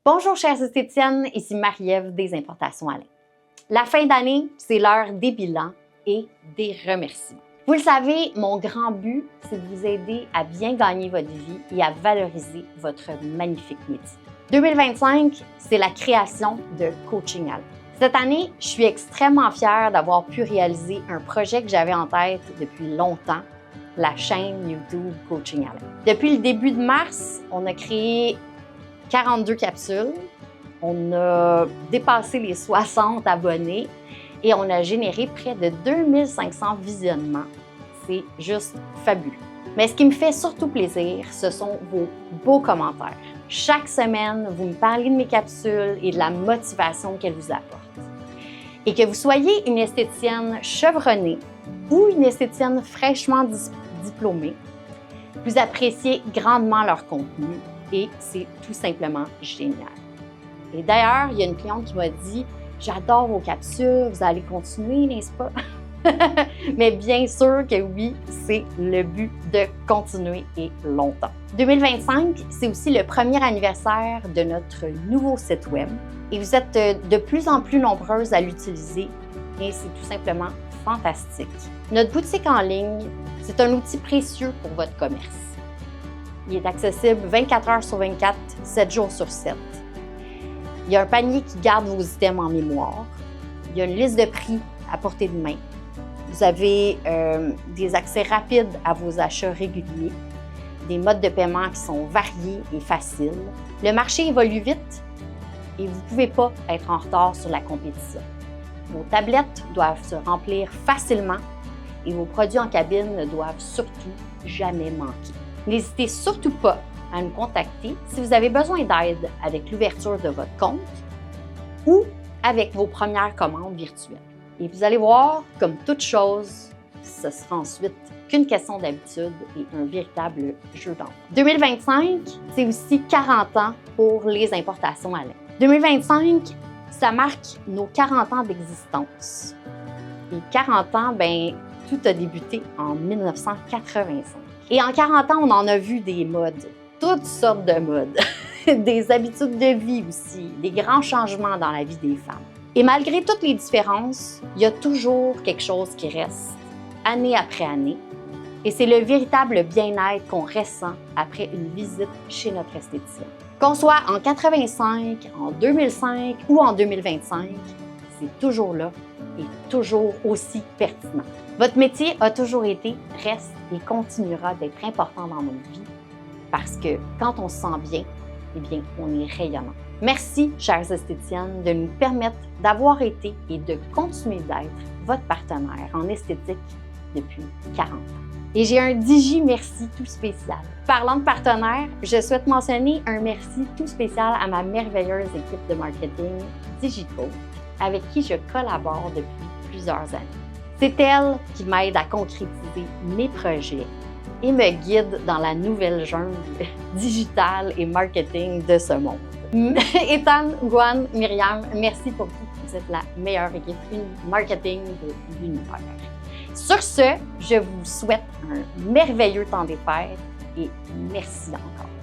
Bonjour chères esthéticiennes, ici Marie-Ève des Importations Alain. La fin d'année, c'est l'heure des bilans et des remerciements. Vous le savez, mon grand but, c'est de vous aider à bien gagner votre vie et à valoriser votre magnifique métier. 2025, c'est la création de Coaching Alain. Cette année, je suis extrêmement fière d'avoir pu réaliser un projet que j'avais en tête depuis longtemps, la chaîne YouTube Coaching Alain. Depuis le début de mars, on a créé 42 capsules, on a dépassé les 60 abonnés et on a généré près de 2500 visionnements. C'est juste fabuleux. Mais ce qui me fait surtout plaisir, ce sont vos beaux commentaires. Chaque semaine, vous me parlez de mes capsules et de la motivation qu'elles vous apportent. Et que vous soyez une esthéticienne chevronnée ou une esthéticienne fraîchement diplômée, vous appréciez grandement leur contenu et c'est tout simplement génial. Et d'ailleurs, il y a une cliente qui m'a dit « J'adore vos capsules, vous allez continuer, n'est-ce pas? » Mais bien sûr que oui, c'est le but de continuer et longtemps. 2025, c'est aussi le premier anniversaire de notre nouveau site web et vous êtes de plus en plus nombreuses à l'utiliser et c'est tout simplement fantastique. Notre boutique en ligne, c'est un outil précieux pour votre commerce. Il est accessible 24 heures sur 24, 7 jours sur 7. Il y a un panier qui garde vos items en mémoire. Il y a une liste de prix à portée de main. Vous avez des accès rapides à vos achats réguliers, des modes de paiement qui sont variés et faciles. Le marché évolue vite et vous ne pouvez pas être en retard sur la compétition. Vos tablettes doivent se remplir facilement et vos produits en cabine ne doivent surtout jamais manquer. N'hésitez surtout pas à nous contacter si vous avez besoin d'aide avec l'ouverture de votre compte ou avec vos premières commandes virtuelles. Et vous allez voir, comme toute chose, ce sera ensuite qu'une question d'habitude et un véritable jeu d'enfant. 2025, c'est aussi 40 ans pour les importations Alain. 2025, ça marque nos 40 ans d'existence. Et 40 ans, tout a débuté en 1985. Et en 40 ans, on en a vu des modes, toutes sortes de modes, des habitudes de vie aussi, des grands changements dans la vie des femmes. Et malgré toutes les différences, il y a toujours quelque chose qui reste, année après année, et c'est le véritable bien-être qu'on ressent après une visite chez notre esthéticienne. Qu'on soit en 85, en 2005 ou en 2025, c'est toujours là et toujours aussi pertinent. Votre métier a toujours été, reste et continuera d'être important dans notre vie parce que quand on se sent bien, eh bien, on est rayonnant. Merci, chères esthéticiennes, de nous permettre d'avoir été et de continuer d'être votre partenaire en esthétique depuis 40 ans. Et j'ai un Digi Merci tout spécial. Parlant de partenaire, je souhaite mentionner un merci tout spécial à ma merveilleuse équipe de marketing Digico, avec qui je collabore depuis plusieurs années. C'est elle qui m'aide à concrétiser mes projets et me guide dans la nouvelle jungle digitale et marketing de ce monde. Ethan, Gwen, Myriam, merci pour tout. Vous êtes la meilleure équipe marketing de l'univers. Sur ce, je vous souhaite un merveilleux temps des fêtes et merci encore.